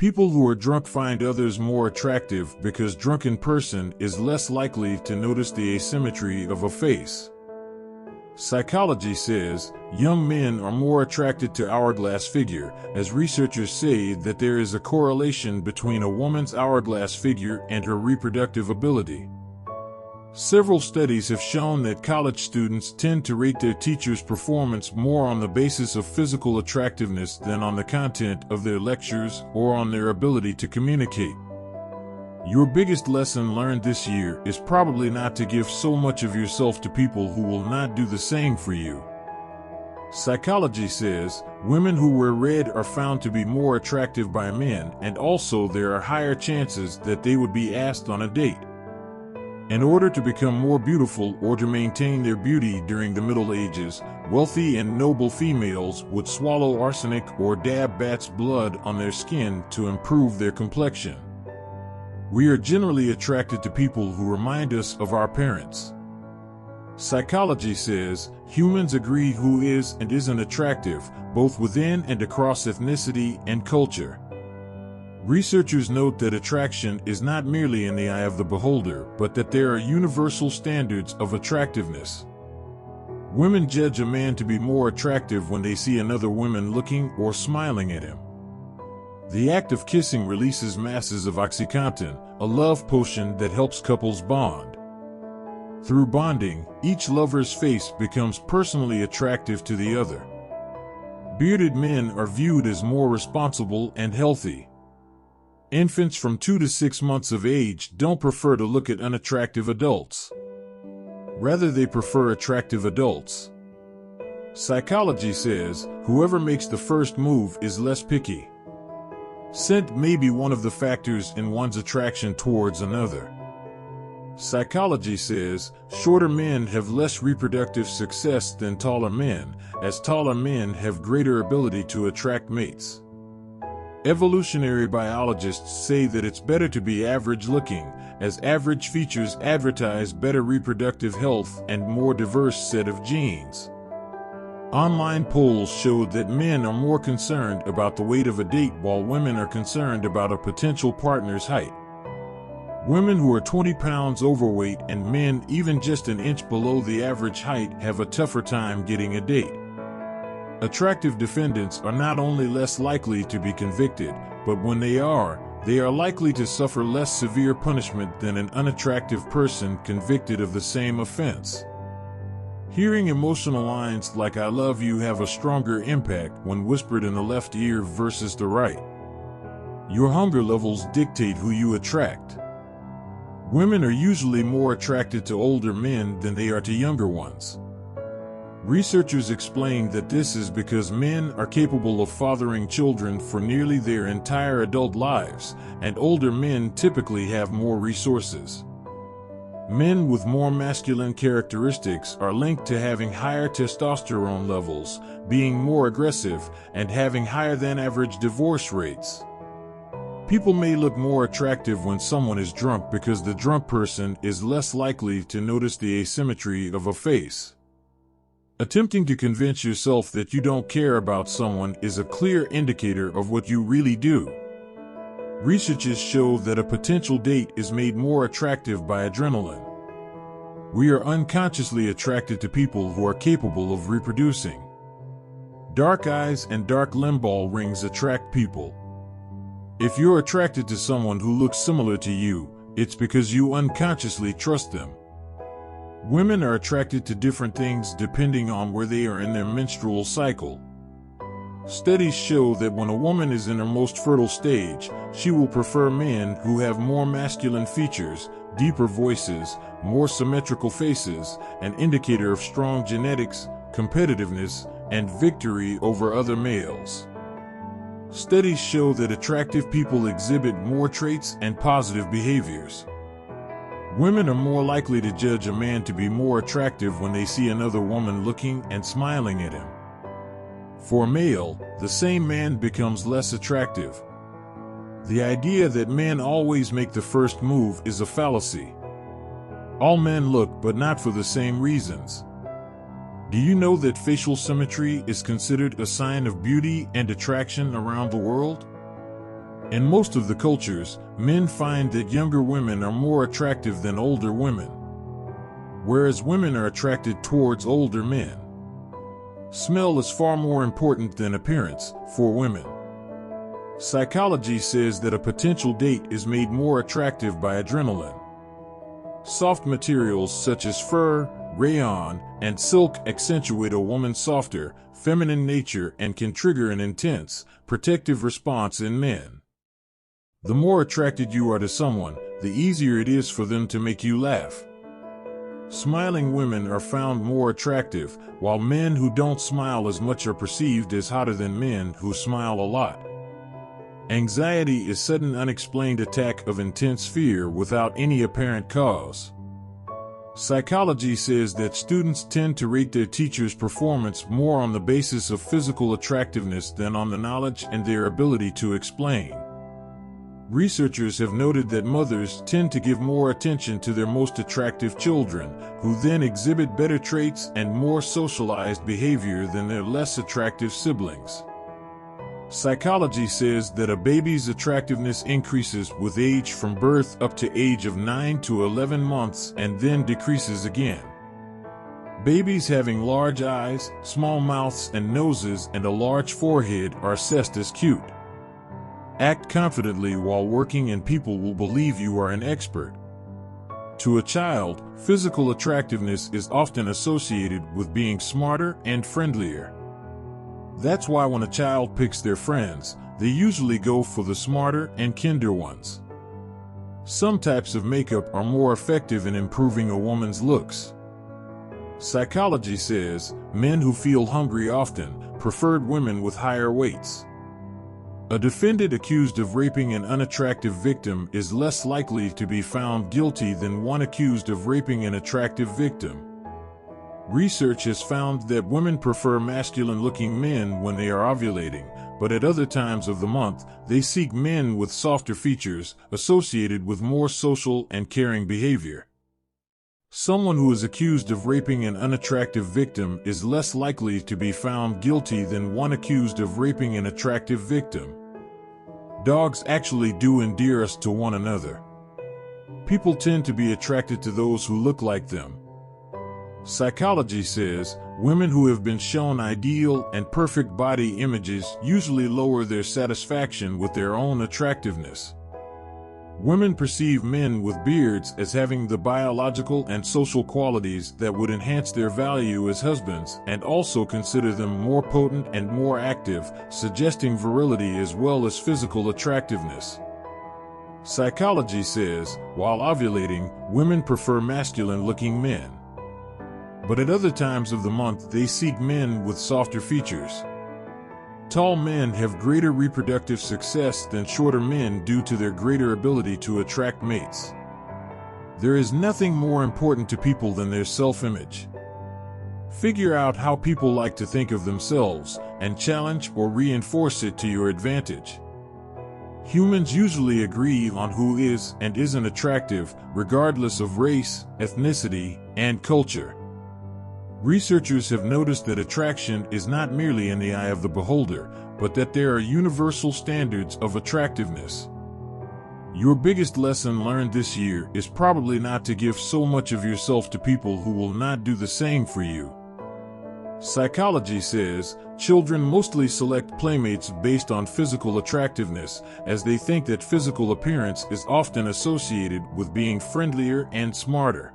People who are drunk find others more attractive because drunken person is less likely to notice the asymmetry of a face. Psychology says young men are more attracted to hourglass figure, as researchers say that there is a correlation between a woman's hourglass figure and her reproductive ability. Several studies have shown that college students tend to rate their teachers' performance more on the basis of physical attractiveness than on the content of their lectures or on their ability to communicate. Your biggest lesson learned this year is probably not to give so much of yourself to people who will not do the same for you. Psychology says women who wear red are found to be more attractive by men, and also there are higher chances that they would be asked on a date. In order to become more beautiful or to maintain their beauty during the Middle Ages, wealthy and noble females would swallow arsenic or dab bat's blood on their skin to improve their complexion. We are generally attracted to people who remind us of our parents. Psychology says humans agree who is and isn't attractive, both within and across ethnicity and culture. Researchers note that attraction is not merely in the eye of the beholder, but that there are universal standards of attractiveness. Women judge a man to be more attractive when they see another woman looking or smiling at him. The act of kissing releases masses of OxyContin, a love potion that helps couples bond. Through bonding, each lover's face becomes personally attractive to the other. Bearded men are viewed as more responsible and healthy. Infants from 2 to 6 months of age don't prefer to look at unattractive adults. Rather, they prefer attractive adults. Psychology says whoever makes the first move is less picky. Scent may be one of the factors in one's attraction towards another. Psychology says shorter men have less reproductive success than taller men, as taller men have greater ability to attract mates. Evolutionary biologists say that it's better to be average looking, as average features advertise better reproductive health and more diverse set of genes. Online polls showed that men are more concerned about the weight of a date while women are concerned about a potential partner's height. Women who are 20 pounds overweight and men even just an inch below the average height have a tougher time getting a date. Attractive defendants are not only less likely to be convicted, but when they are likely to suffer less severe punishment than an unattractive person convicted of the same offense. Hearing emotional lines like "I love you" have a stronger impact when whispered in the left ear versus the right. Your hunger levels dictate who you attract. Women are usually more attracted to older men than they are to younger ones. Researchers explain that this is because men are capable of fathering children for nearly their entire adult lives, and older men typically have more resources. Men with more masculine characteristics are linked to having higher testosterone levels, being more aggressive, and having higher than average divorce rates. People may look more attractive when someone is drunk because the drunk person is less likely to notice the asymmetry of a face. Attempting to convince yourself that you don't care about someone is a clear indicator of what you really do. Researchers show that a potential date is made more attractive by adrenaline. We are unconsciously attracted to people who are capable of reproducing. Dark eyes and dark limbal rings attract people. If you're attracted to someone who looks similar to you, it's because you unconsciously trust them. Women are attracted to different things depending on where they are in their menstrual cycle. Studies show that when a woman is in her most fertile stage, she will prefer men who have more masculine features, deeper voices, more symmetrical faces, an indicator of strong genetics, competitiveness, and victory over other males. Studies show that attractive people exhibit more traits and positive behaviors. Women are more likely to judge a man to be more attractive when they see another woman looking and smiling at him. For a male, the same man becomes less attractive. The idea that men always make the first move is a fallacy. All men look, but not for the same reasons. Do you know that facial symmetry is considered a sign of beauty and attraction around the world? In most of the cultures, men find that younger women are more attractive than older women, whereas women are attracted towards older men. Smell is far more important than appearance for women. Psychology says that a potential date is made more attractive by adrenaline. Soft materials such as fur, rayon, and silk accentuate a woman's softer, feminine nature and can trigger an intense, protective response in men. The more attracted you are to someone, the easier it is for them to make you laugh. Smiling women are found more attractive, while men who don't smile as much are perceived as hotter than men who smile a lot. Anxiety is sudden unexplained attack of intense fear without any apparent cause. Psychology says that students tend to rate their teachers' performance more on the basis of physical attractiveness than on the knowledge and their ability to explain. Researchers have noted that mothers tend to give more attention to their most attractive children, who then exhibit better traits and more socialized behavior than their less attractive siblings. Psychology says that a baby's attractiveness increases with age from birth up to age of 9 to 11 months and then decreases again. Babies having large eyes, small mouths and noses and a large forehead are assessed as cute. Act confidently while working and people will believe you are an expert. To a child, physical attractiveness is often associated with being smarter and friendlier. That's why when a child picks their friends, they usually go for the smarter and kinder ones. Some types of makeup are more effective in improving a woman's looks. Psychology says men who feel hungry often preferred women with higher weights. A defendant accused of raping an unattractive victim is less likely to be found guilty than one accused of raping an attractive victim. Research has found that women prefer masculine-looking men when they are ovulating, but at other times of the month, they seek men with softer features associated with more social and caring behavior. Someone who is accused of raping an unattractive victim is less likely to be found guilty than one accused of raping an attractive victim. Dogs actually do endear us to one another. People tend to be attracted to those who look like them. Psychology says women who have been shown ideal and perfect body images usually lower their satisfaction with their own attractiveness. Women perceive men with beards as having the biological and social qualities that would enhance their value as husbands and also consider them more potent and more active, suggesting virility as well as physical attractiveness. Psychology says, while ovulating, women prefer masculine-looking men. But at other times of the month they seek men with softer features. Tall men have greater reproductive success than shorter men due to their greater ability to attract mates. There is nothing more important to people than their self-image. Figure out how people like to think of themselves and challenge or reinforce it to your advantage. Humans usually agree on who is and isn't attractive, regardless of race, ethnicity, and culture. Researchers have noticed that attraction is not merely in the eye of the beholder, but that there are universal standards of attractiveness. Your biggest lesson learned this year is probably not to give so much of yourself to people who will not do the same for you. Psychology says children mostly select playmates based on physical attractiveness, as they think that physical appearance is often associated with being friendlier and smarter.